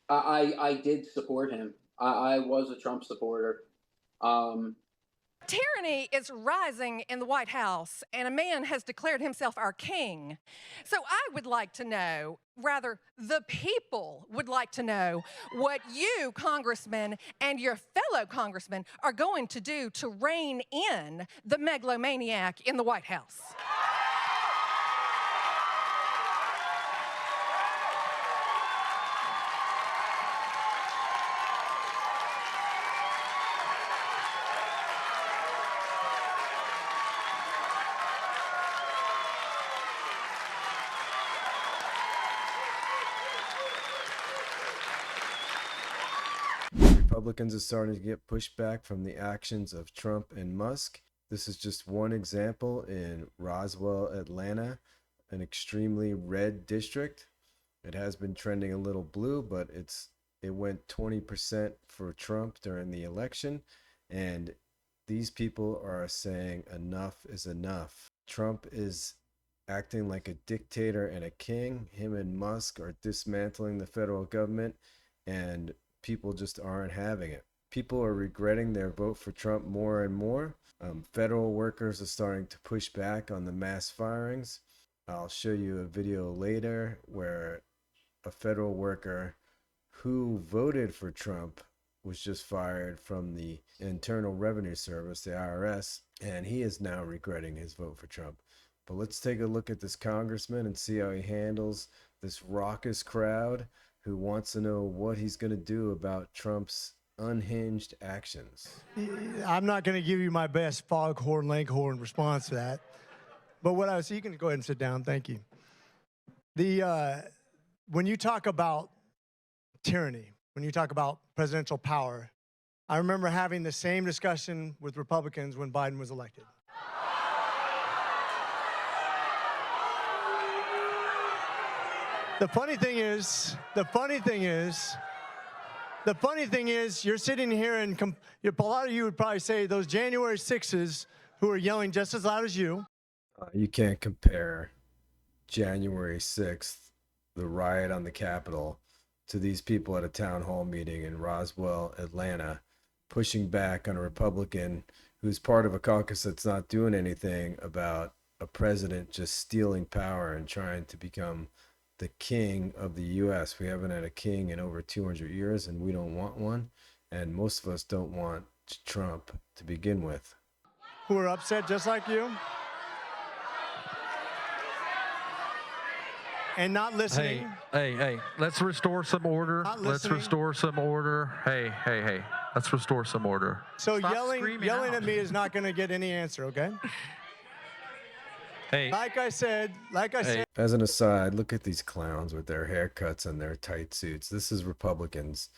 I did support him. I was a Trump supporter. Um, Tyranny is rising in the White House, and a man has declared himself our king. So I would like to know, rather, the people would like to know what you, congressmen, and your fellow congressmen are going to do to rein in the megalomaniac in the White House. Republicans are starting to get pushback from the actions of Trump and Musk. This is just one example in Roswell, Atlanta, an extremely red district. It has been trending a little blue, but it went 20% for Trump during the election, and these people are saying enough is enough. Trump is acting like a dictator and a king. Him and Musk are dismantling the federal government, and people just aren't having it. People are regretting their vote for Trump more and more. Federal workers are starting to push back on the mass firings. I'll show you a video later where a federal worker who voted for Trump was just fired from the Internal Revenue Service, the IRS, and he is now regretting his vote for Trump. But let's take a look at this congressman and see how he handles this raucous crowd who wants to know what he's going to do about Trump's unhinged actions. I'm not going to give you my best foghorn leghorn response to that. But what I was, you can go ahead and sit down. Thank you. When you talk about tyranny, when you talk about presidential power, I remember having the same discussion with Republicans when Biden was elected. The funny thing is, you're sitting here and a lot of you would probably say those January 6s who are yelling just as loud as you. You can't compare January 6th, the riot on the Capitol, to these people at a town hall meeting in Roswell, Atlanta, pushing back on a Republican who's part of a caucus that's not doing anything about a president just stealing power and trying to become the king of the U.S. We haven't had a king in over 200 years, and we don't want one. And most of us don't want Trump to begin with. Who are upset just like you? And not listening. Hey, let's restore some order. Let's restore some order. Hey, let's restore some order. So yelling at me is not going to get any answer, okay? Hey. Like I said. As an aside, look at these clowns with their haircuts and their tight suits. This is Republicans.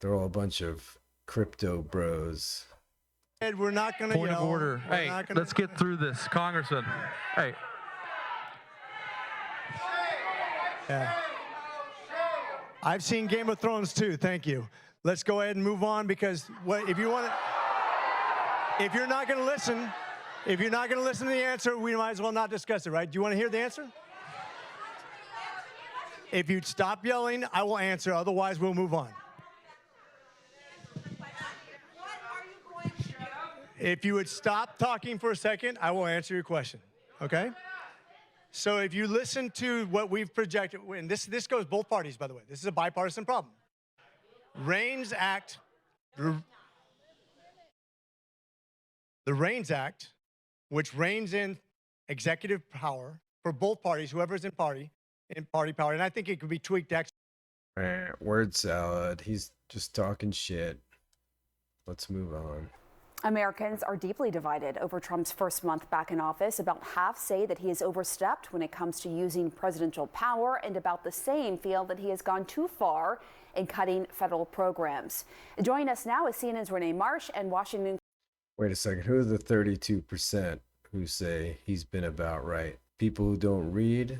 They're all a bunch of crypto bros. We're not going to yell. Point of order. Hey, let's get through this. Congressman, hey. Yeah. I've seen Game of Thrones too. Thank you. Let's go ahead and move on, because if you're not going to listen, to the answer, we might as well not discuss it, right? Do you want to hear the answer? If you'd stop yelling, I will answer. Otherwise, we'll move on. If you would stop talking for a second, I will answer your question, okay? So if you listen to what we've projected, and this goes both parties, by the way. This is a bipartisan problem. REINS Act, the REINS Act, which reins in executive power for both parties, whoever's in party power, and I think it could be tweaked actually. Word salad. He's just talking shit. Let's move on. Americans are deeply divided over Trump's first month back in office. About half say that he has overstepped when it comes to using presidential power, and about the same feel that he has gone too far in cutting federal programs. Joining us now is CNN's Renee Marsh and Washington. Wait a second. Who are the 32% who say he's been about right? People who don't read,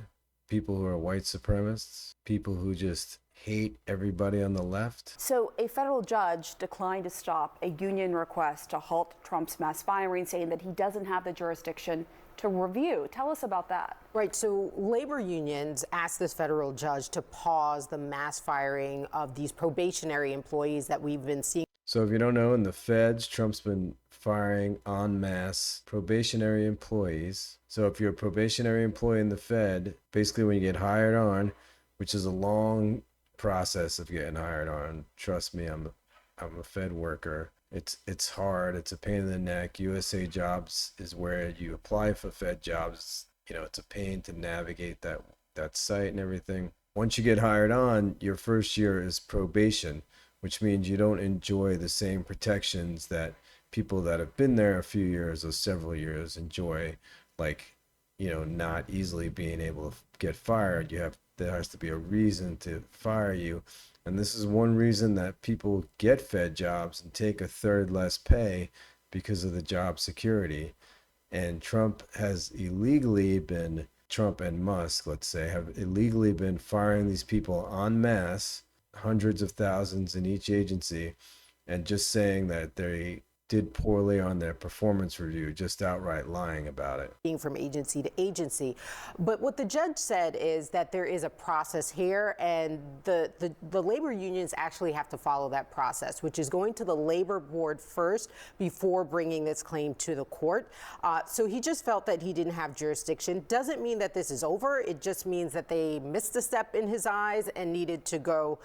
people who are white supremacists, people who just hate everybody on the left. So a federal judge declined to stop a union request to halt Trump's mass firing, saying that he doesn't have the jurisdiction to review. Tell us about that. Right. So labor unions asked this federal judge to pause the mass firing of these probationary employees that we've been seeing. So if you don't know, in the feds, Trump's been firing en masse probationary employees. So if you're a probationary employee in the Fed, basically when you get hired on, which is a long process of getting hired on. Trust me, I'm a Fed worker. It's hard. It's a pain in the neck. USA Jobs is where you apply for Fed jobs. You know, it's a pain to navigate that site and everything. Once you get hired on, your first year is probation, which means you don't enjoy the same protections that people that have been there a few years or several years enjoy, like, you know, not easily being able to get fired. There has to be a reason to fire you. And this is one reason that people get Fed jobs and take a third less pay, because of the job security. And Trump and Musk, let's say, have illegally been firing these people en masse, hundreds of thousands in each agency, and just saying that they did poorly on their performance review, just outright lying about it. Being from agency to agency. But what the judge said is that there is a process here, and the labor unions actually have to follow that process, which is going to the labor board first before bringing this claim to the court. So he just felt that he didn't have jurisdiction. Doesn't mean that this is over. It just means that they missed a step in his eyes and needed to go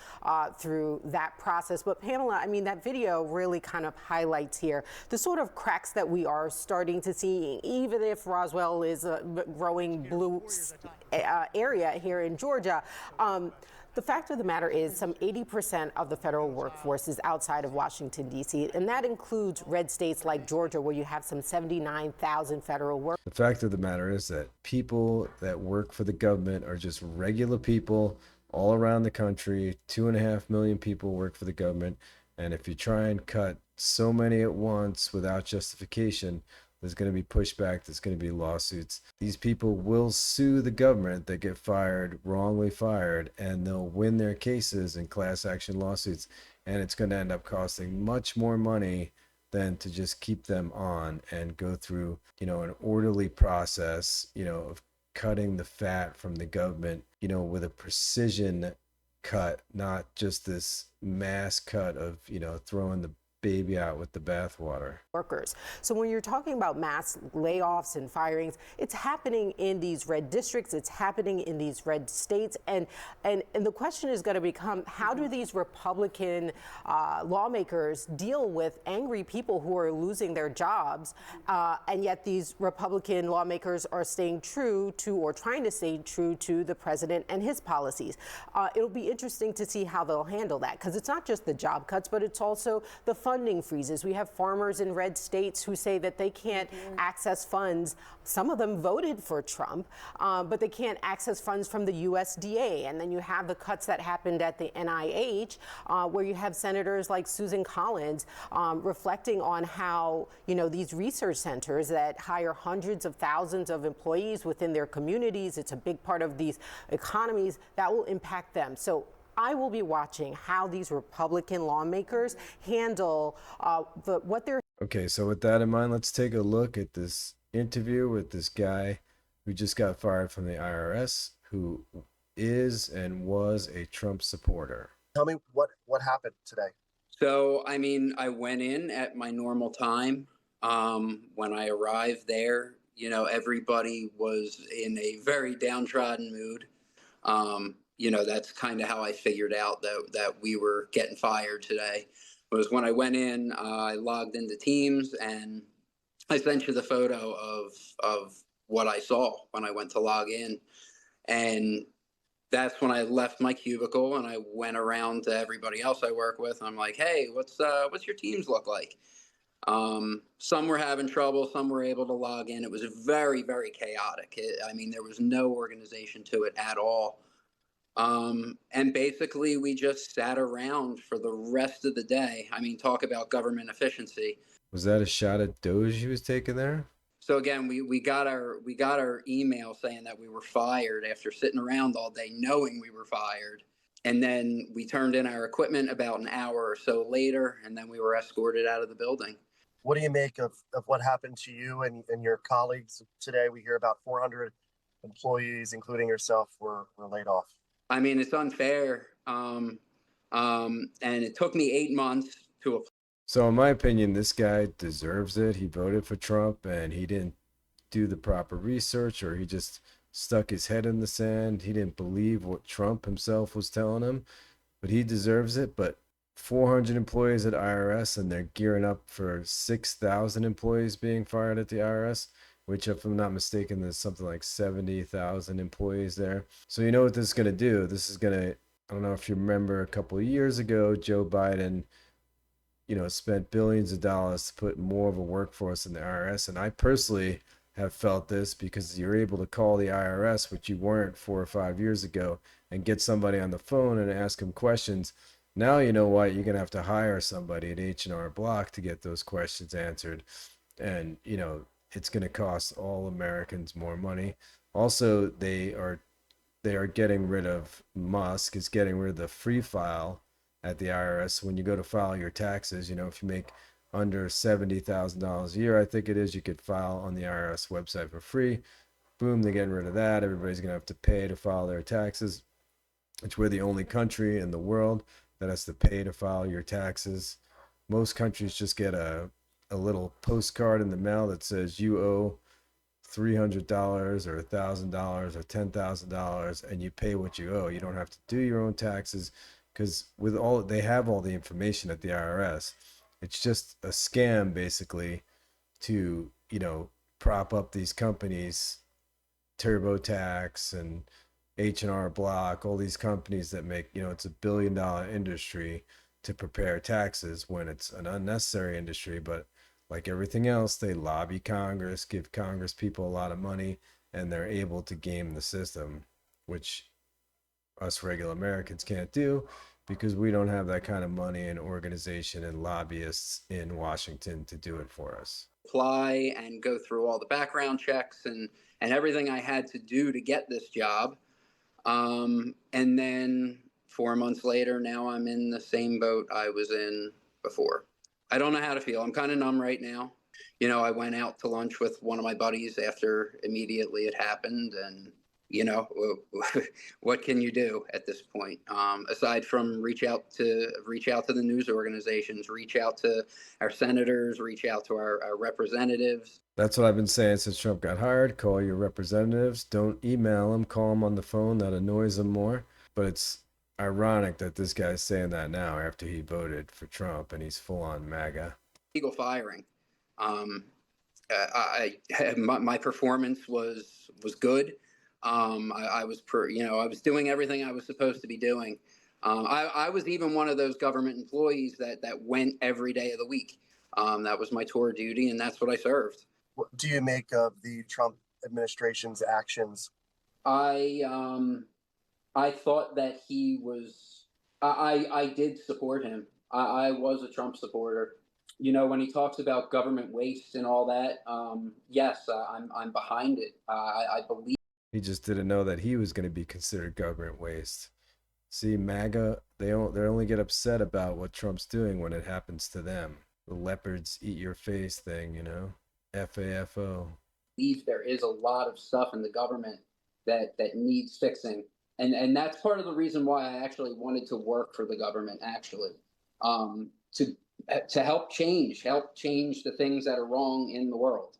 through that process. But Pamela, I mean, that video really kind of highlights here the sort of cracks that we are starting to see, even if Roswell is a growing blue area here in Georgia. The fact of the matter is some 80% of the federal workforce is outside of Washington, D.C., and that includes red states like Georgia, where you have some 79,000 federal workers. The fact of the matter is that people that work for the government are just regular people all around the country. 2.5 million people work for the government. And if you try and cut so many at once without justification, there's going to be pushback, there's going to be lawsuits. These people will sue the government that get fired, wrongly fired, and they'll win their cases in class action lawsuits. And it's going to end up costing much more money than to just keep them on and go through, you know, an orderly process, you know, of cutting the fat from the government, you know, with a precision cut, not just this mass cut of, you know, throwing the baby out with the bathwater. Workers. So when you're talking about mass layoffs and firings, it's happening in these red districts, it's happening in these red states, and the question is going to become, how do these Republican lawmakers deal with angry people who are losing their jobs, and yet these Republican lawmakers are staying true to, or trying to stay true to, the president and his policies. It'll be interesting to see how they'll handle that, because it's not just the job cuts, but it's also the funding freezes. We have farmers in red states who say that they can't access funds. Some of them voted for Trump, but they can't access funds from the USDA. And then you have the cuts that happened at the NIH, where you have senators like Susan Collins reflecting on how, you know, these research centers that hire hundreds of thousands of employees within their communities, it's a big part of these economies, that will impact them. So I will be watching how these Republican lawmakers handle what they're. Okay, so with that in mind, let's take a look at this interview with this guy who just got fired from the IRS, who is and was a Trump supporter. Tell me what happened today. So, I mean, I went in at my normal time. When I arrived there, you know, everybody was in a very downtrodden mood. You know, that's kind of how I figured out that we were getting fired today. Was when I went in, I logged into Teams, and I sent you the photo of what I saw when I went to log in. And that's when I left my cubicle and I went around to everybody else I work with. I'm like, hey, what's your Teams look like? Some were having trouble, some were able to log in. It was very, very chaotic. I mean, there was no organization to it at all. And basically we just sat around for the rest of the day. I mean, talk about government efficiency. Was that a shot at Doge he was taking there? So again, we got our email saying that we were fired after sitting around all day knowing we were fired. And then we turned in our equipment about an hour or so later, and then we were escorted out of the building. What do you make of what happened to you and your colleagues today? We hear about 400 employees, including yourself, were laid off. I mean, it's unfair. And it took me 8 months to apply. So in my opinion, this guy deserves it. He voted for Trump and he didn't do the proper research, or he just stuck his head in the sand. He didn't believe what Trump himself was telling him, but he deserves it. But 400 employees at IRS, and they're gearing up for 6,000 employees being fired at the IRS, which, if I'm not mistaken, there's something like 70,000 employees there. So you know what this is going to do? This is going to, I don't know if you remember a couple of years ago, Joe Biden, spent billions of dollars to put more of a workforce in the IRS. And I personally have felt this because you're able to call the IRS, which you weren't 4 or 5 years ago, and get somebody on the phone and ask them questions. Now you know what, you're going to have to hire somebody at H&R Block to get those questions answered. And, it's going to cost all Americans more money. Also, they are getting rid of, Musk is getting rid of the free file at the IRS. When you go to file your taxes, if you make under $70,000 a year, I think it is, you could file on the IRS website for free. Boom, they're getting rid of that. Everybody's going to have to pay to file their taxes, which we're the only country in the world that has to pay to file your taxes. Most countries just get a little postcard in the mail that says you owe $300 or $1,000 or $10,000, and you pay what you owe. You don't have to do your own taxes, because they have all the information at the IRS. It's just a scam, basically, to prop up these companies, TurboTax and H&R Block, all these companies that make, it's $1 billion industry to prepare taxes, when it's an unnecessary industry. But like everything else, they lobby Congress, give Congress people a lot of money, and they're able to game the system, which us regular Americans can't do, because we don't have that kind of money and organization and lobbyists in Washington to do it for us. Apply and go through all the background checks and everything I had to do to get this job. And then 4 months later, now I'm in the same boat I was in before. I don't know how to feel. I'm kind of numb right now. I went out to lunch with one of my buddies after immediately it happened. And, what can you do at this point? Aside from reach out to the news organizations, reach out to our senators, reach out to our representatives. That's what I've been saying since Trump got hired. Call your representatives. Don't email them. Call them on the phone. That annoys them more. But it's ironic that this guy's saying that now after he voted for Trump and he's full on MAGA. Legal firing. My performance was good. I was doing everything I was supposed to be doing. I was even one of those government employees that went every day of the week. That was my tour duty, and that's what I served. What do you make of the Trump administration's actions? I thought that he was. I did support him. I was a Trump supporter. When he talks about government waste and all that, yes, I'm behind it. I believe. He just didn't know that he was going to be considered government waste. See, MAGA, they only get upset about what Trump's doing when it happens to them. The leopards eat your face thing, FAFO. There is a lot of stuff in the government that needs fixing. And that's part of the reason why I actually wanted to work for the government, actually, to help change the things that are wrong in the world,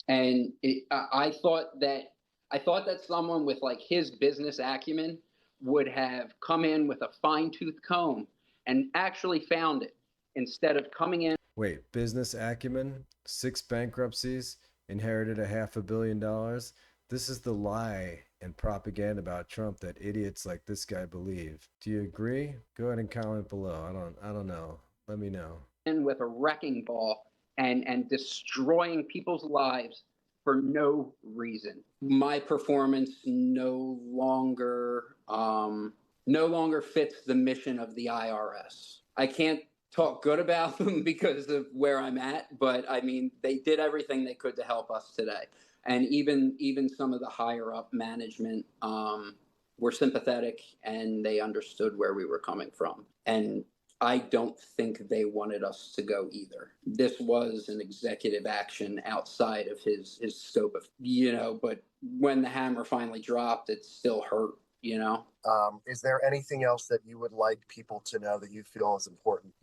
And I thought that someone with like his business acumen would have come in with a fine-tooth comb and actually found it, instead of coming in. Wait, business acumen, 6 bankruptcies, inherited $500 million. This is the lie and propaganda about Trump that idiots like this guy believe. Do you agree? Go ahead and comment below. I don't know. Let me know. In with a wrecking ball and destroying people's lives for no reason. My performance no longer fits the mission of the IRS. I can't talk good about them because of where I'm at, but I mean, they did everything they could to help us today. And even some of the higher up management were sympathetic, and they understood where we were coming from. And I don't think they wanted us to go either. This was an executive action outside of his scope of, but when the hammer finally dropped, it still hurt, Is there anything else that you would like people to know that you feel is important?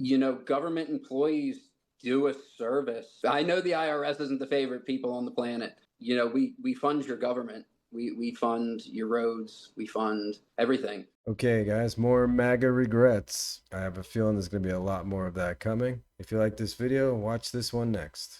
Government employees do a service. I know the IRS isn't the favorite people on the planet. We fund your government. We fund your roads. We fund everything. Okay, guys, more MAGA regrets. I have a feeling there's going to be a lot more of that coming. If you like this video, watch this one next.